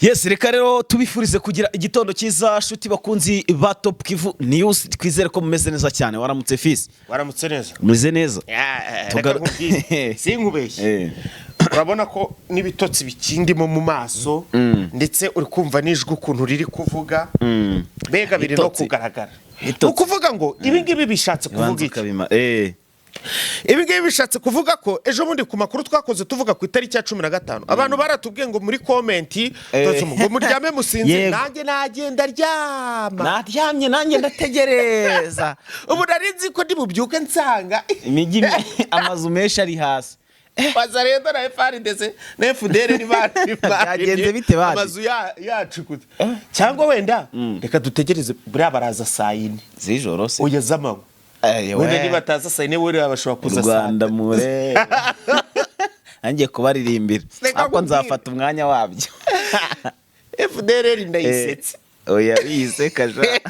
Yes, reka rero tubifurize kugira igitondo cyiza shuti bakunzi ba Top Kivu News, twizere ko mumeze neza cyane. Waramutse fisi? Waramutse neza. Mumeze neza? Sinkubeshye. Urabona ko n'ibitotsi bikindimo mu maso ndetse uri kumva nijwe ukuntu riri kuvuga bega biri no kugaragara. Ukuvuga ngo ibi ngibi bishatse kuvuga iki? Ibi ngibi bishatse kuvuga ko ejo bundi ku makuru twakoze tuvuga ku itariki ya 15 abantu baratubwiye ngo muri comment ngo muryame musinze, nanjye nagenda ryama, naryamye nanjye ndategereza. Ubu narinzi ko ndibubyuke nsanga imijyi amazu menshi ari hasi. Bazarenda na FRDC na FDR ni bagenze bite bari amazu yacukutse cyangwa wenda reka dutegereze buriya baraza saa 4 z'ijoro se oya z'amanywa. Wenda niba taza saa 4 wuri abashobora kuza Rwanda mure angiye kubaririmbira ako nzafata umwanya wabyo. FDR ndayisetse oya yisekaje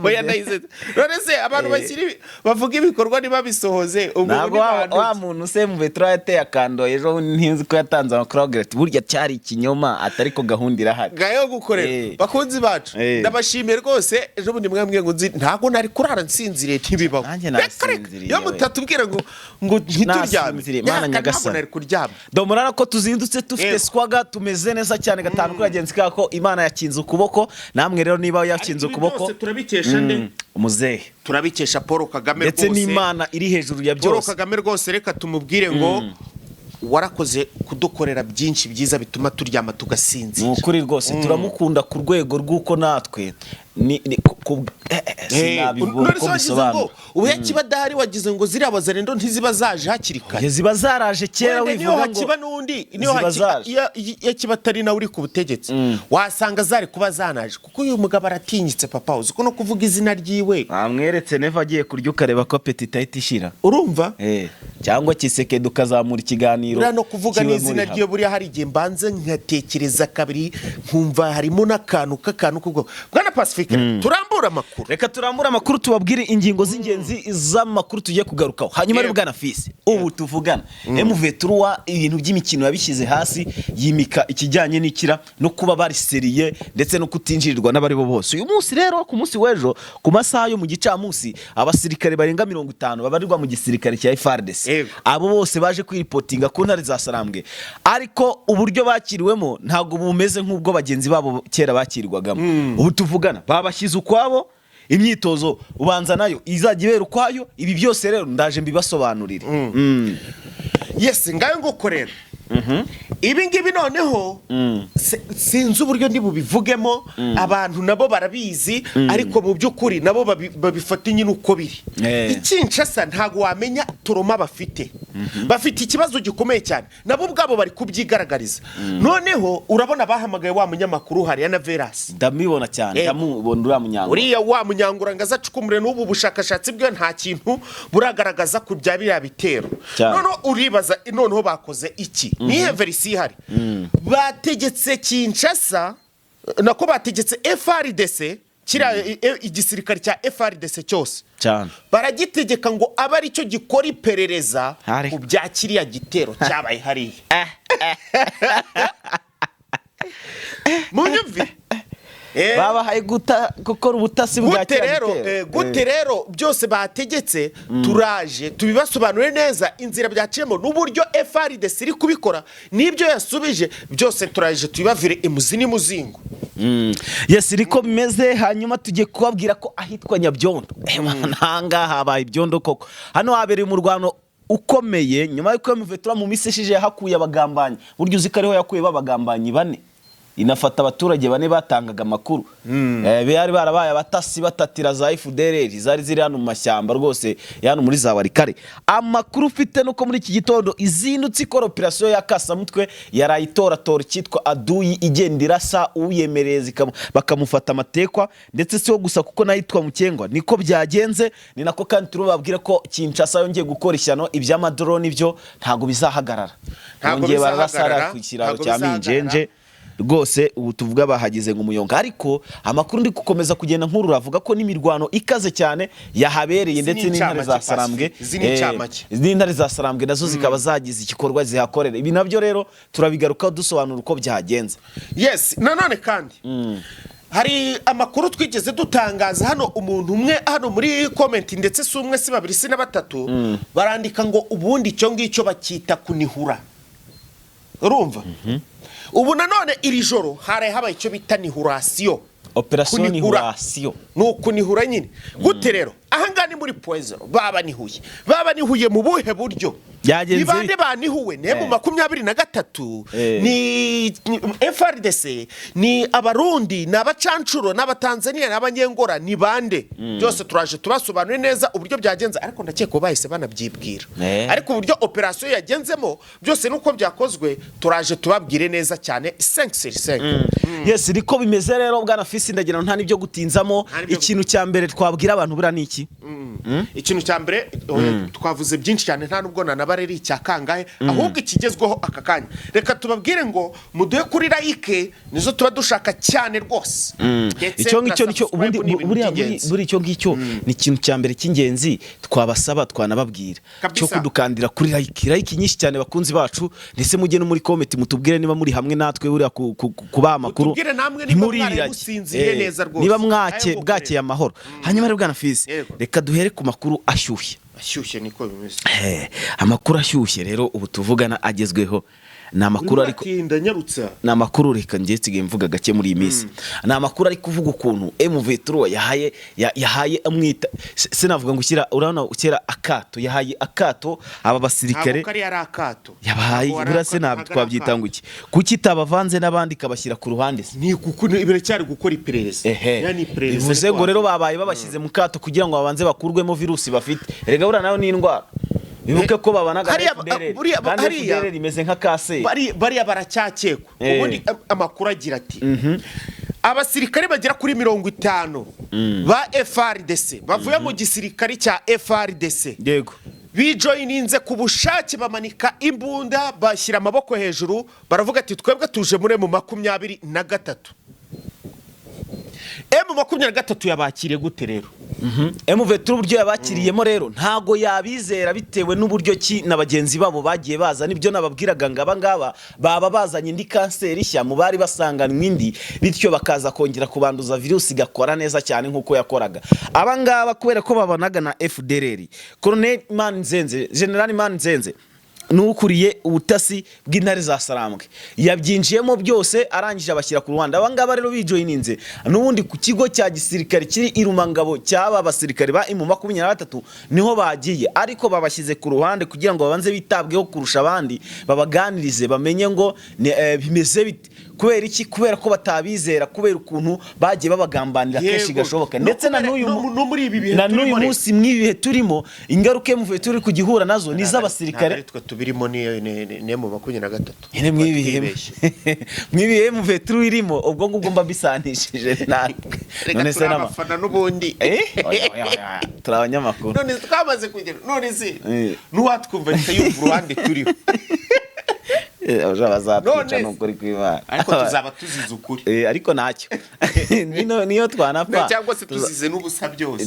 oya ndayisetse none se abantu bakiri bavuga ibikorwa niba bisohoze ubwo wa muntu se mu vetro yateye akando ejo ntinzi ko yatanze amakrogret burya cyari ikinyoma atari ko gahundira hari gayo gukorera bakunzi bacu ndabashimira rwose ejo bundi mwambwiye ngo ntago nari kurara nsinzire ntibibaho yo mutatubwira ngo ntituryame Mana nyagasani nari kuryama domurana ko tuzindutse tufite swaga tumeze neza cyane gatanu kuri agenzi kako Imana yakinze ukuboko namwe rero niba yakinze ukuboko turabikesha nde umuzehe turabikesha Paul Kagame ndetse n'Imana iri hejuru ya byose. Paul Kagame rwose reka tumubwire ngo warakoze kudukorera byinshi byiza bituma turyama tugasinzira. Ukuri rwose turamukunda ku rwego rw'uko natwe sinabibura ko bisobanura. Ubuhe kibadahari wagize ngo ziriya bazarendo ntiziba zaje hakiri kare. Ziba zaraje kera wivuga ngo kiba nundi niyo kibatari na uri ku butegetsi wasanga zari kuba zanaje kuko uyu mugabo aratinyitse papa uzi ko no kuvuga izina ryiwe amweretse neva agiye kurya ukareba ko apetite itishira urumva cyangwa kiseke dukazamura ikiganiro ura no kuvuga n'izina ryiwe buri hari igihe mbanze nkatekereza kabiri nkumva harimo n'akantu kubwo bwana Pacifique turambura amakuru. Reka turambura amakuru tubabwire ingingo z'ingenzi z'amakuru tugiye kugarukaho hanyuma ari bwana Fisi ubu tuvugana MV3 ibintu by'imikino yabishyize hasi yimika ikijyanye n'ikira no kuba bari seriye ndetse no kutinjirirwa n'abari bo bose. Uyu munsi rero ku munsi wejo ku masaha yo mu gicamunsi abasirikare barenga 50 babarirwa mu gisirikare cya FARDC abo bose baje kwiripotinga ku ntare za Sarambwe ariko uburyo bakiriwemo ntago bumeze nk'ubwo bagenzi babo kera bakirirwagamo. Ubu tuvugana babashyize ukwabo imyitozo ubanza nayo izajya ibera ukwayo ibi byose rero ndaje mbibasobanurire. Yes ngayo ngukorera ibi ngibi noneho sinzi uburyo ndi bubivugemo abantu nabo barabizi ariko mu by'ukuri nabo babifata nyine uko biri. Ikinshasa ntago wamenya turoma bafite ikibazo gikomeye cyane nabo ubwabo bari kubyigaragariza. Noneho urabona bahamagaye wa munyamakuru hari na Veras ndamibona cyane ndamubona uriya munyangura uriya wa munyangura ngaza cukumure n'ubu bushakashatsi bwe nta kintu buragaragaza ku bya biriya bitero. Noneho uribaza noneho bakoze iki nihe verisi hari bategetse Kinshasa nako bategetse FRDC kira igisirikare cya FRDC cyose cyane baragitegeka ngo aba ari cyo gikora iperereza ku bya kiriya gitero cyabaye hari munyumvi babahaye gukora ubutasi bwa gute rero byose bategetse turaje tubibasobanure neza inzira byaciyemo n'uburyo FRDC iri kubikora n'ibyo yasubije byose turaje tubivavire imuzini muzingo. Yes riko bimeze hanyuma tugiye kubabwira ko ahitwa Nyabyondo nanga habaye ibyondo koko hano habereye mu Rwanda ukomeye nyuma y'uko MV3 mu miseshije hakuye abagambanyi buryo uzikariho yakuye babagambanyi bane inafata abaturage bane batangaga amakuru bari barabaye abatasi batatira za FDR zari ziri hano mu mashyamba rwose yano muri za Warikare. Amakuru ufite nuko muri iki gitondo izindutse ikora operation ya Kasamutwe yarayitora cyitwa Aduyi igendira sa uyemereza bakamufata amatekwa ndetse siho gusa kuko nayitwa Mukengwa niko byagenze ni nako kandi turubabwira ko Kinshasa yongeye gukora ishyano iby'amadrone ibyo ntago bizahagarara yongeye barasara ku kiraro cya Minjenje rwose ubu tuvuga bahagize nk'umuyonga, ariko amakuru ndi gukomeza kugenda nkuru avuga ko n'imirwano ikaze cyane yahabereye ndetse n'intare za Sarambwe n'intare za Sarambwe nazo zikaba zagize igikorwa zihakorera. Ibi nabyo rero turabigarukaho dusobanura uko byagenze. Yes, nanone kandi hari amakuru twigeze dutangaza hano, umuntu umwe hano muri comment ndetse si umwe si babiri si na batatu barandika ngo ubundi icyo ngicyo bakita kunihura. Urumva? Ubu nanone iri joro habaye icyo bita nihurasiyo, operation nihurasiyo, nukunihura nyine. Gute rero ahanga ni muri poison babanihuye mu buhe buryo? Ni bande banihuwe? Ne mu 23 ni FRDC, ni abarundi, n'abacancuro, n'abatanzania, n'abanyengora, ni bande? Byose turaje tubasobanure neza uburyo byagenze, ariko ndakeka bahise banabyibwira. Ariko uburyo operation yagenzemo byose nuko byakozwe turaje tubabwire neza cyane 5/5. Yes, riko bimeze rero bwana Fisi, ndagira nta nibyo gutinzamo. Ikintu cya mbere twabwira abantu bura niki? Ikintu cya mbere twavuze byinshi cyane, nta nubwo nabareri cyakangahe, ahubwo ikigezweho aka kanya reka tubabwire ngo muduhe kuri like, nizo tuba dushaka cyane rwose. Icyo ngicyo nicyo ubundi buri icyo ngicyo ni ikintu cya mbere cy'ingenzi twabasaba twanababwira cyo kudukandira kuri like nyinshi cyane bakunzi bacu, ndetse mujye no muri comment mutubwire niba muri hamwe natwe buri kuba amakuru, niba bwakeye amahoro. Hanyuma rero bwana Fisi, reka duhere ku makuru ashyushye niko bimeze. Amakuru ashyushye rero ubu tuvugana agezweho ni amakuru, ariko ni amakuru reka ngiye tsigaye mvuga gake muri iyi minsi. Ni amakuru ari kuvuga ukuntu M23 yahaye amwita, sinavuga ngo ushyira urabona ukera akato, yahaye akato aba basirikare yabahaye burase ntabwo twabyita ngo iki kuki tabavanze n'abandi kabashyira ku ruhande. Ni kuko ibiracyari gukora iperereza, yani iperereza bivuze ngo rero babaye babashyize mu kato kugira ngo babanze bakurwemo virusi bafite. Rega bura nayo ni indwara, bibuke ko babanaga FDLR rimeze nka kase, bariya baracyakekwa. Ubundi amakuru agira ati abasirikare bagera kuri 50 ba FRDC bavuye mu gisirikare cya FRDC yego bijoyininze ku bushake, bamanika imbunda, bashyira amaboko hejuru, baravuga ati twebwe tuje muri mu 23. M23 yabakiriye gute rero? M23 uburyo yabakiriyemo rero ntago yabizera, bitewe n'uburyo ki na bagenzi babo bagiye baza. Nibyo nababwiraga ngaba ngaba baba bazanye indi kanseri ishya mu bari basanganwe indi, bityo bakaza kongera kubanduza virusi igakora neza cyane nkuko yakoraga. Aba ngaba kubera ko babanaga na FDLR, General Manzenze n'ukuriye ubutasi bw'intare za Sarambwe yabyinjiyemo byose, arangije abashyira ku Rwanda. Aba ngaba rero bijoyininze n'ubundi ku kigo cya gisirikare kiri Irumangabo cy'aba basirikare ba M23 niho bagiye, ariko babashyize ku ruhande kugira ngo babanze bitabweho kurusha abandi, babaganirize bamenye ngo bimeze bite. Kubera iki? Kubera ko batabizera, kubera ukuntu bagiye babagambanira kenshi gashoboka, ndetse na n'uyu munsi mwibihe turimo ingaruke muvuye turi kugihura nazo ni z'abasirikare tubirimo ne mu 23. Mwibihe muvuye turimo ubwo ngubwo mba bisanishije natwe. None se n'abafana n'ubundi turabanyamakuru, none twamaze kugera, none se n'uwatwumva y'u Rwanda turiho bazatwica n'ukuri kw'Imana, ariko tuzaba tuzize ukuri. Ariko ntacyo niyo twanapfa cyangwa se tuzize n'ubusa byose.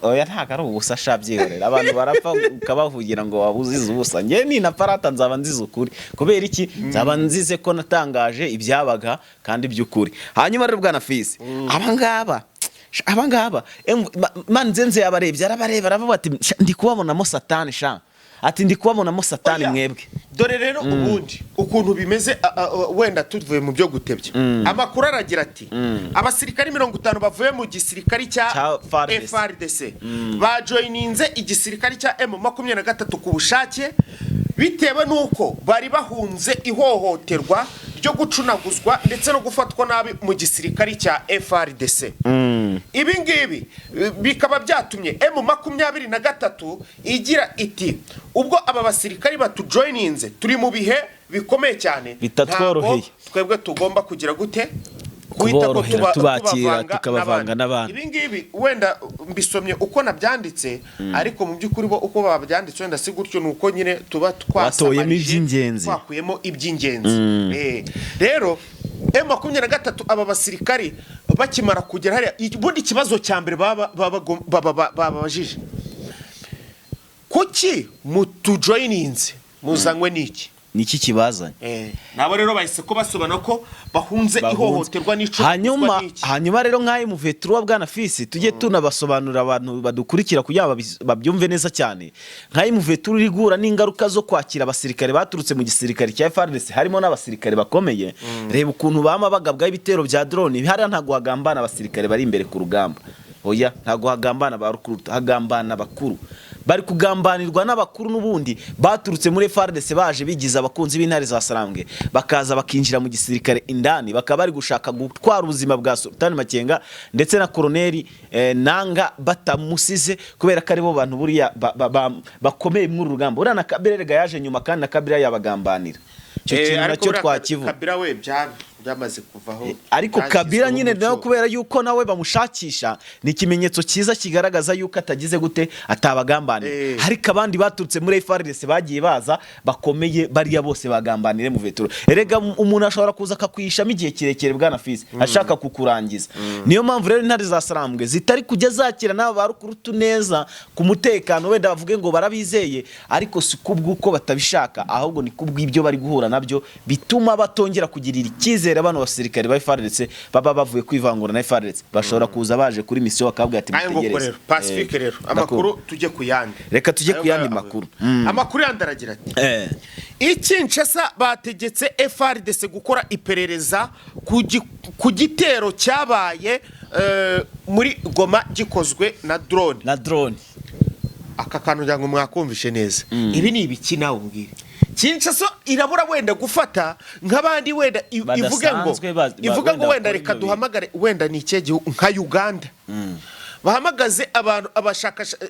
Oya ntago ari ubusa shabyihorera, abantu barapfa ukabavugira ngo wabuzize ubusa. Nge ni na parata nzaba nzize ukuri. Kubera iki? Nzaba nzize ko natangaje ibyabaga kandi by'ukuri. Hanyuma rero bwana Fisi, abangaba Manzenze yabarebye, arabareba aravuga ati ndi kubabonamo satani sha, ati ndi kubabonamo satani mwebwe. Dore rero ubundi ukuntu bimeze, wenda tuvuye mu byo gutebya. Amakuru aragira ati abasirikari 50 bavuye mu gisirikari cya FRDC bajoyininze igisirikari cya M23 ku bushake, bitewe nuko bari bahunze ihohoterwa ryo gucunaguzwa ndetse no gufatwa nabi mu gisirikari cya FRDC. Ibi ngibi bikaba byatumye M23 igira iti ubwo aba basirikari batujoyininze turi mu bihe bikomeye cyane, bitatworoheye, twebwe tugomba kugira gute kuborohera tubakira tukabavanga n'abandi. Ibi ngibi wenda mbisomye uko nabyanditse, ariko mu by'ukuri bo uko babyanditse wenda si gutyo, nuko nyine tuba twatoyemo iby'ingenzi, twakuyemo iby'ingenzi. Rero M23 aba basirikari bakimara kugera hariya, ubundi ikibazo cya mbere babajije, kuki mutujoyininze muzanywe n'iki? Niki kibazanye nabo rero bahise ko basobana ko bahunze ihohoterwa n'ico. hanyuma rero nk'ayo muvetru wa Bwana Fisi tujye tunabasobanurira abantu badukurikira kugira babyumve neza cyane. Nk'ayo muvetru uri guhura n'ingaruka zo kwakira abasirikare baturutse mu gisirikare cya FARDC, harimo n'abasirikare bakomeye. Reba ukuntu bama bagabwa ibitero bya drone, hari ntago hagambana abasirikare bari imbere ku rugamba. Oya, ntago hagambana ba rukuru, hagambana bakuru. Bari kugambanirwa n'abakuru n'ubundi baturutse muri FARDC baje bigiza abakunzi b'intare za Sarambwe, bakaza bakinjira mu gisirikare indani, bakaba bari gushaka gutwara ubuzima bwa Sultan Makenga ndetse na Koloneli Nanga batamusize, kubera ko aribo bantu buriya bakomeye mu rugamba. Urana Kabila yaje nyuma kandi na Kabila yabagambanira. Cyo kintu nacyo twakivuga. Kabila we byamaze kuvaho. Ariko Kabila nyine nayo kubera yuko nawe bamushakisha, ni ikimenyetso cyiza kigaragaza yuko atagize gute atabagambanira. Ariko abandi baturutse muri FARDC bagiye baza bakomeye, bariya bose bagambanire mu vetro. Erega umuntu ashobora kuza akakwishamo igihe kirekire Bwana Fisi ashaka kukurangiza. Niyo mpamvu rero intare za Sarambwe zitari kujya zakira n'aba barukurutu neza ku mutekano, wenda bavuge ngo barabizeye, ariko si kubw'uko batabishaka, ahubwo ni kubw'ibyo bari guhura nabyo bituma batongera kugirira icyizere abana basirikare ba FARDC baba bavuye kwivangura na FARDC. Bashobora kuza baje kuri mission bakabwa ati mutegereze. Pacifique rero amakuru tujye kuyandi. Reka tujye kuyandi makuru. Amakuru yandaragira ati Kinshasa bategetse FARDC gukora iperereza ku gitero cyabaye muri Goma gikozwe na drone. Aka kantu ngo mwakumvishe neza. Ibi ni ibiki nawe umbwire? Kinshasa irabura wenda gufata nk'abandi wenda ivuga ngo wenda reka duhamagare wenda ni ikigihu nka Uganda. Bahamagaze abantu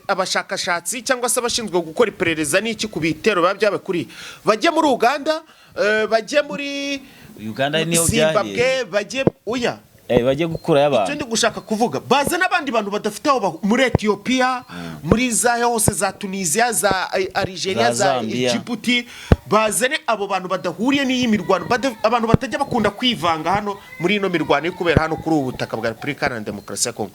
abashakashatsi cyangwa se abashinzwe gukora iperereza n'iki ku bitero byabaye kuri bajye muri Uganda, bajye muri Uganda niyo Zimbabwe, bajye bajye gukura y'abantu. Icyo ndi gushaka kuvuga, baza n'abandi bantu badafite aho muri Ethiopia, muri za hose za Tunisia, za Algeria, za Djibouti, bazane abo bantu badahuriye n'iyi mirwano, abantu batajya bakunda kwivanga hano muri ino mirwano kubera hano kuri ubu butaka bwa Republika na Demokarasi ya Kongo.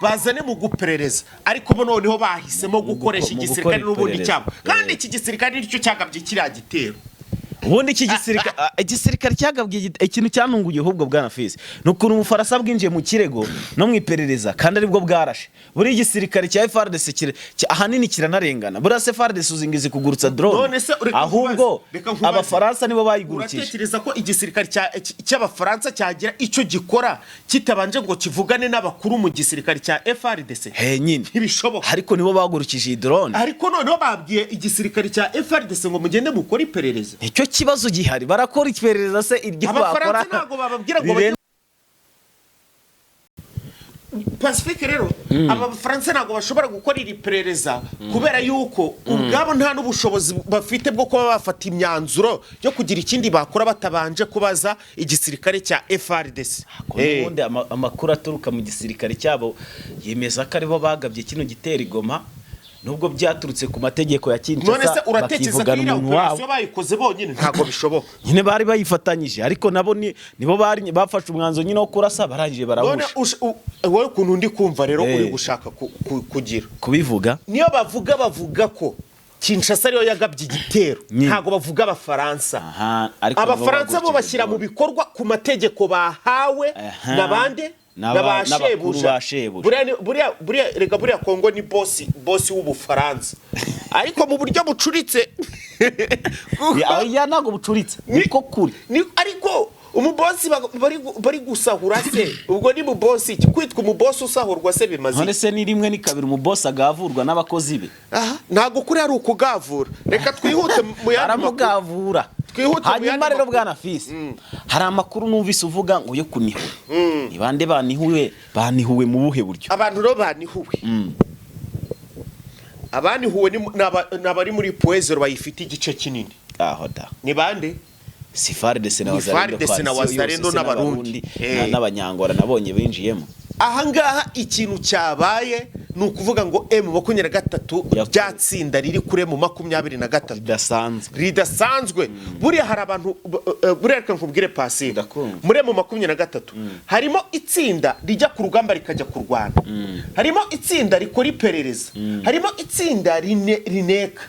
Bazane mu guperereza, ariko bo noneho bahisemo gukoresha igisirikare n'ubundi cyabo, kandi iki gisirikare nicyo cyagabye kiriya gitero. Ubundi iki igisirikare cyagabwiye ikintu cyanunguye ahubwo Bwana Fisi nukuntu umufaransa bwinjiye mu kirego no mwiperereza kandi aribwo bwarashe. Buri igisirikare cya FARDC ahanini kiranarengana. Buri FARDC uzingize kugurutsa drone, ahubwo abafaransa nibo bayigurukije. Uratekereza ko igisirikare cy'abafaransa cyagira icyo gikora kitabanje ngo kivugane n'abakuru mu gisirikare cya FARDC? Nyine ntibishoboka. Ariko nibo bagurukije iyi drone. Ariko noneho babwiye igisirikare cya FARDC ngo mugende mukora iperereza. Icyo kibazo gihari, barakora iperereza se iryo bakora. Abafaransa ntago bababwira ngo Pacifique rero abafaransa ntago bashobora gukora iri perereza kubera yuko ubwabo nta n'ubushobozi bafite bwo kuba bafata imyanzuro yo kugira ikindi bakora batabanje kubaza igisirikare cya FARDC. Ubundi amakuru aturuka mu gisirikare cyabo yemeza ko aribo bagabye kino gitera Goma, nubwo byaturutse ku mategeko ya Kinshasa. None se uratekereza ko iri operation bayikoze bonyine? Ntago bishoboka. Nyine bari bayifatanyije, ariko nabo nibo bari bafashe umwanzo nyine wo kurasa, barangije barahusha. Wowe kuntu ndi kumva rero uri gushaka kugira kubivuga, niyo bavuga ko Kinshasa ariyo yagabye igitero, ntago bavuga abafaransa. Abafaransa bo bashyira mu bikorwa ku mategeko bahawe nabande n'abashebuja. Buriya Kongo ni bosi w'Ubufaransa, ariko mu buryo bucuritse. Ya ntago bucuritse niko kuri, ariko umubosi bari gusahura se ubwo ni mubosi iki? Kwitwa umubosi usahurwa se bimaze? None se ni rimwe ni kabiri umubosi agavurwa n'abakozi be? Ntago kuri ari ukugavura. Reka twihute mu yandi aramugavura. Hanyuma rero Bwana Fisi, hari amakuru numvise uvuga ngo yo kunihura. Ni bande banihuwe mu buhe buryo? Abantu ro banihuwe. Abanihuwe n'abari muri Poezero bayifite igice kinini. Aho da. Ni bande? Si FARDC na Wazalendo n'Abarundi n'Abanyangora nabonye binjiyemo. Ahangaha ikintu cyabaye ni ukuvuga ngo M23 ryatsinda riri kure mu 23 ridasanzwe buriya hari abantu buriya reka nkubwire Pasire muri M23 harimo itsinda rijya ku rugamba rikajya ku Rwanda harimo itsinda rikora iperereza harimo itsinda rineka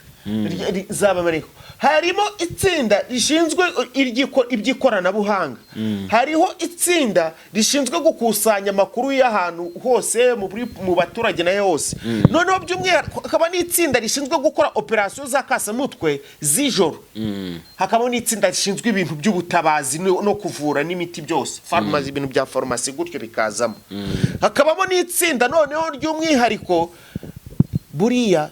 zabamariko harimo itsinda rishinzwe iby'ikoranabuhanga hariho itsinda rishinzwe gukusanya amakuru y'ahantu hose mu baturage nayo hose noneho by'umwihariko hakaba n'itsinda rishinzwe gukora operasiyo za kasamutwe z'ijoro hakaba n'itsinda rishinzwe ibintu by'ubutabazi no kuvura n'imiti byose farumasi ibintu bya farumasi gutyo bikazamo hakabamo n'itsinda noneho ry'umwihariko buriya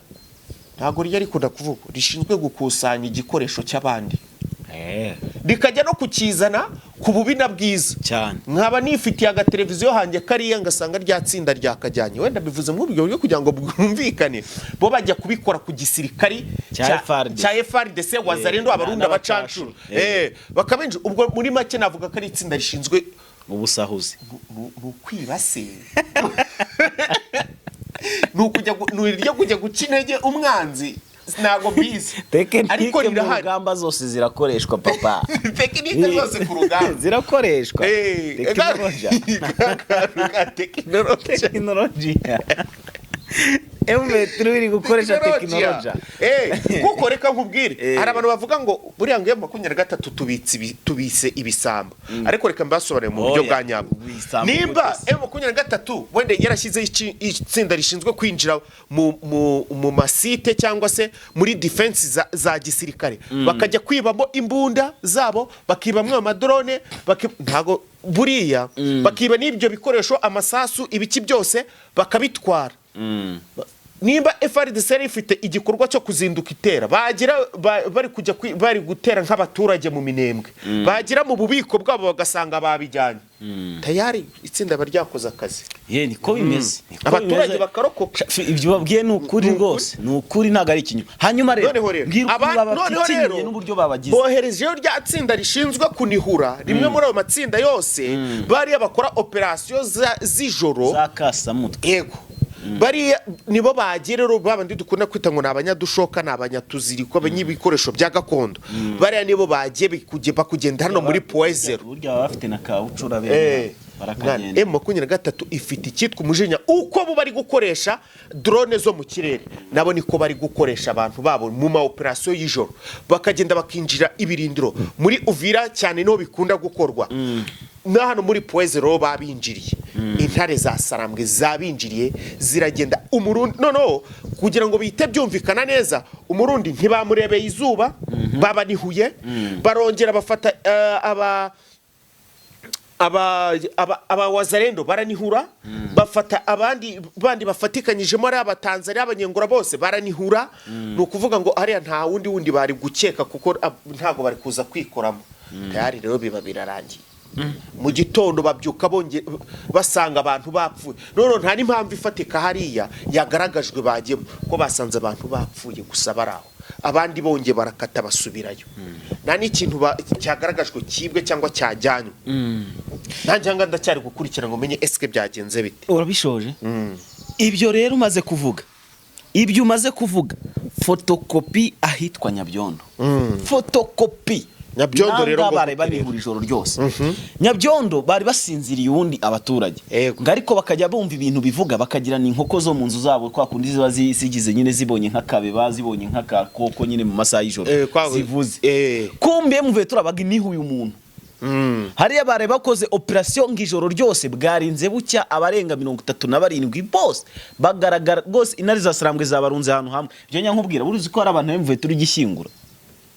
ntago ryari kunda kuvuga rishinzwe gukusanya igikoresho cy'abandi rikajya no kukizana ku bubi na bwiza cyane nkaba nifitiye agateleviziyo hanjye kariya ngasanga ryatsinda ryakajyanye wenda bivuze mu buryo bwo kugira ngo bwumvikane bo bajya kubikora ku gisirikari cya FARDC wazarendo abarunda bacancuro bakabenje ubwo muri make navuga ko ari itsinda rishinzwe ubusahuzi kwibase nuryo kujya guca intege umwanzi ntago bizi ariko mu rugamba zose zirakoreshwa papa tekinike zose ku rugamba zirakoreshwa tekinoloji M23 iri gukoresha tekinoloji kuko reka nkubwire hari abantu bavuga ngo buriya ngo M23 tubise ibisamba ariko reka mbasobanure mu buryo bwa nyabwo nimba M23 wende yarashyize itsinda rishinzwe kwinjira mu masite cyangwa se muri defense za gisirikare bakajya kwibamo imbunda zabo bakibamwe amadrone ntago buriya bakiba n'ibyo bikoresho amasasu ibiki byose bakabitwara nimba FARDC ifite igikorwa cyo kuzinduka itera bagira bari gutera nk'abaturage mu minembwe bagira mu bubiko bwabo bagasanga babijyanye tayari itsinda baryakoze akazi niko bimeze abaturage bakarokoka ibyo babwiye ni ukuri rwose ni ukuri ntago ari ikinyoma hanyuma rero noneho n'uburyo babagize boherejeyo rya tsinda rishinzwe kunihura rimwe muri ayo matsinda yose bariya bakora operasiyo z'ijoro za kasamutwe yego bariya nibo bagirero babandi dukunda kwita ngo nabanyadushoka nabanyatuziriko abanyibikoresho bya gakondo bariya nibo bagiye bakugenda hano muri Poezero burya bafite na kaucura bene barakagenda M23 ifite icyitwa umujinya uko bo bari gukoresha drone zo mu kirere nabo niko bari gukoresha abantu babo mu ma operation y'ijoro bakagenda bakinjira ibirindiro muri Uvira cyane no bikunda gukorwa na hano muri Poezero babinjiriye intare za Sarambwe zabinjiriye ziragenda umurundi no kugira ngo bite byumvikana neza umurundi ntibamurebeye izuba baba nihuye barongera bafata aba wazarendo baranihura bafata abandi bafatikanyijemo ari abatanzania abanyengura bose baranihura nukuvuga ngo ariya nta wundi bari gukeka kuko ntago bari kuza kwikoramo tayari rero biba birarangiye mu gitondo babyuka basanga abantu bapfuye none nta n'impamvu ifatika hariya yagaragajwe bagiye ko basanze abantu bapfuye gusa baraho abandi bongeye barakata basubirayo nta n'ikintu cyagaragajwe kibwe cyangwa cyajyanywe nanjye ndacyari gukurikira ngo menye eske byagenze bite urabishoje ibyo rero umaze kuvuga fotokopi ahitwa Nyabyondo fotokopi Nyabyondo rero bari banihura ijoro ryose Nyabyondo bari basinziriye ubundi abaturage ariko bakajya bumva ibintu bivuga bakagira ni inkoko zo mu nzu zabo kwa kundi ziba zigize nyine zibonye nk'akabe bazibonye nk'akakoko nyine mu masaha y'ijoro zivuze kumbe muve turabaga inihuye umuntu hariya bare bakoze operation ngijoro ryose bwarinze bucya abarenga 37 bose bagaragara gose inari za Sarambwe zabarunze ahantu hamwe byo nyankubwira uruzi ko ari abantu bemvuye turi gishyingura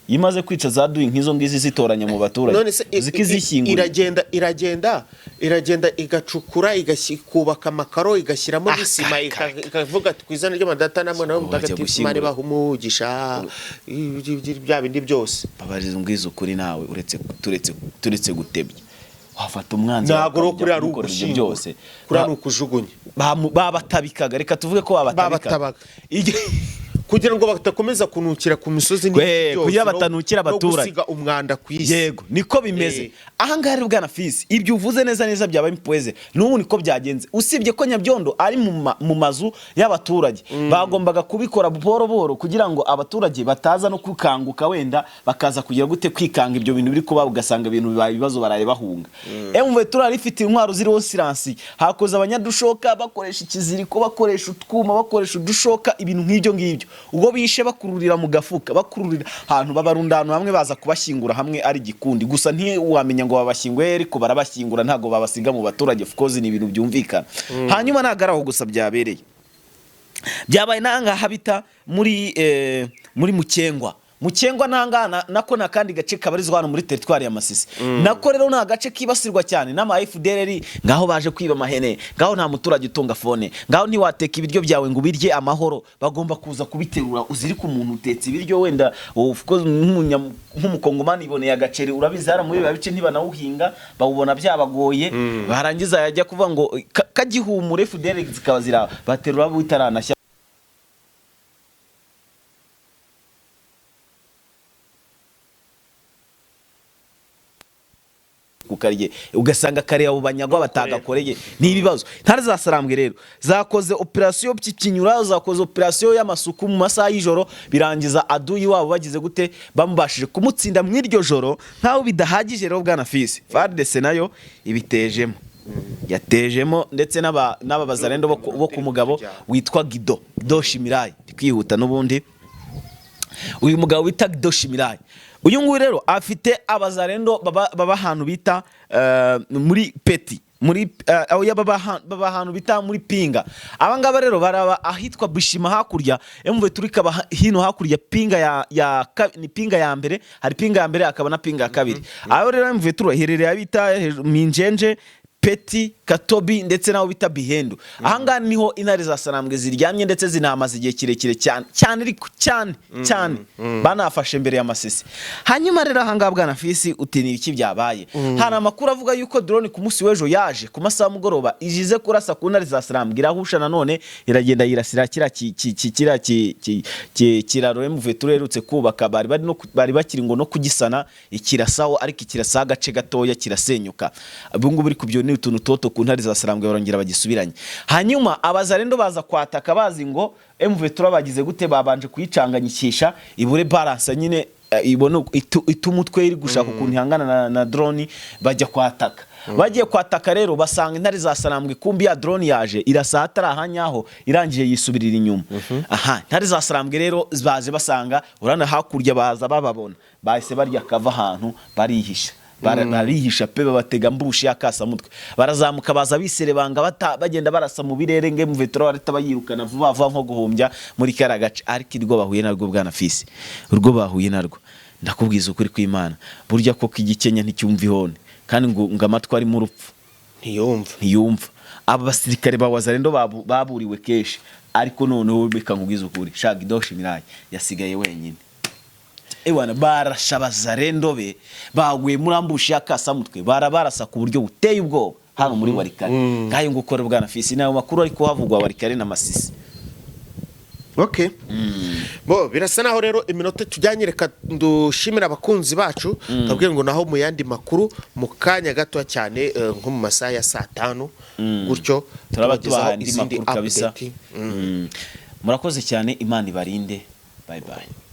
yimaze kwica za duyi nkizo ngizi zitoranya mu baturage zikizishyingura iragenda igacukura igakubaka amakaro igashyiramo n'isima ikavuga ati kwizana ry'amadata namwe nawe mutagatifu mari bahumugisha bya bindi byose babariza ngizo kuri nawe turetse gutebya wafata umwanzi ntago ro kuri ari byose kuri ari ukujugunya babatabikaga reka tuvuge ko babatabikaga kugira ngo batakomeza kunukira ku misozi kugira batanukira abaturage no gusiga umwanda ku isi. Yego niko bimeze. Aha ngaha rero bwana Fisi ibyo uvuze neza byabaye impweze n'ubu niko byagenze, usibye ko Nyabyondo ari mu mazu y'abaturage bagombaga kubikora buhoro kugira ngo abaturage bataza no kukanguka wenda bakaza kugira gute kwikanga ibyo bintu biri kuba ugasanga ibintu bibaye ibibazo baraye bahunga. M23 rifite intwaro ziriho siransi, hakoze abanyadushoka bakoresha ikiziriko, bakoresha utwuma, bakoresha udushoka, ibintu nk'ibyo ngibyo. Ubwo bishe bakururira mu gafuka, bakururira ahantu babarundano hamwe baza kubashyingura hamwe ari gikundi, gusa ntiwamenya ngo babashyinguye ariko barabashyingura ntago babasiga mu baturage, of course ni ibintu byumvikana. Hanyuma nagaraho gusa byabereye byabaye nanga habita muri Mukengwa nanga nako nakandi gace kabarizwa hano muri territoire ya Masisi. Nako rero na gace kibasirwa cyane n'ama FDLR, ngaho baje kwiba mahene, ngaho nta muturage utunga fone, ngaho ntiwateka ibiryo byawe ngo birye amahoro, bagomba kuza kubiterura uziri ku muntu utetse ibiryo wenda of course nk'umukongomani iboneye agaceri, urabizi hara muri bice ntibanawuhinga bawubona byabagoye, barangiza yajya kuvuga ngo kagihumure FDLR zikabazira baterura bitaranashya kukarye ugasanga kare abo banyagwa batagakoreye n'ibibazo. Ntare za Sarambwe rero zakoze operation Pyikinyura, zakoze operation y'amasuku mu masaha y'ijoro, birangiza aduyi wabo bagize gute bamubashije kumutsinda mu iryo joro. Nkaho bidahagije rero bwana Fisi, FARDC nayo ibitejemo yatejemo ndetse n'aba bazarendo bo ku mugabo witwa Gido Shimirai kwihuta n'ubundi. Uyu mugabo wita Gido Shimirai, uyu nguyu rero afite abazarendo baba ahantu bita muri Peti, muri baba ahantu bita muri Pinga. Abangaba rero baraba ahitwa Bishima hakurya, M23 kaba hino hakurya Pinga ni Pinga ya mbere, hari Pinga ya mbere akaba na Pinga ya kabiri. Aho rero M23 herereye bita Minjenje, Peti, Katobi ndetse naho bita Bihendo. Ahanga niho intare za Sarambwe ziryamye ndetse zinamaze igihe kirekire cyane banafashe mbere ya Masisi. Hanyuma rero ahanga bwana Fisi utini iki byabaye. Hari amakuru avuga yuko drone ku munsi wejo yaje ku masaha mugoroba ijize kurasa ku ntare za Sarambwe, irahusha nanone iragenda yirasira kiraro M23 erutse kubaka, bari bakiri ngo no kugisana ikirasaho, ariko ikirasa gace gatoya kirasenyuka. Ubungu buri kubyo ni utuntu toto ku ntare za Sarambwe barongera bagisubiranye. Hanyuma abazarendo baza kwataka bazi ngo M23 bagize gute babanje kuyicanganyikisha ibure balance nyine ibone itumutwe iri gushaka ukuntu ihangana na drone, bajya kwataka. Bagiye kwataka rero basanga intare za Sarambwe kumbi ya drone yaje irasatara ahanyaho irangije yisubirira inyuma. Intare za Sarambwe rero baje basanga urana hakurya baza bababona, bahise barya kava ahantu barihisha. Barihisha pe babatega mbushi yakasa mutwe, barazamuka baza biserebanga bagenda barasa mu birere nge M23 barita bayirukana vuba nko guhumbya muri karagace. Ariko irwo bahuye narwo bwana Fisi, urwo bahuye narwo ndakubwiza ukuri kw'Imana, burya ko kigikenya nticyumvihone kandi ngo amatwa ari mu rupfu ntiyumva. Aba basirikare bawazarendo baburiwe keshi, ariko noneho beka nkubwiza ukuri Gido Shimirai yasigaye wenyine. Ewana barashabazarendo be bagwe murambushi yakasa mutwe, barabarasa ku buryo buteye ubwoba hano muri Warikare. Ngayo ngukora bwana Fisi nayo makuru ariko havugwa Warikare na Masisi. Okay. Bo birasa naho rero iminota tujyanye, reka ndushimira abakunzi bacu tabwiye ngo naho mu yandi makuru mu kanya gato cyane nko mu masaha ya 5 gutyo turabagezaho indi makuru kabisa. Murakoze cyane, Imana ibarinde. Bye bye.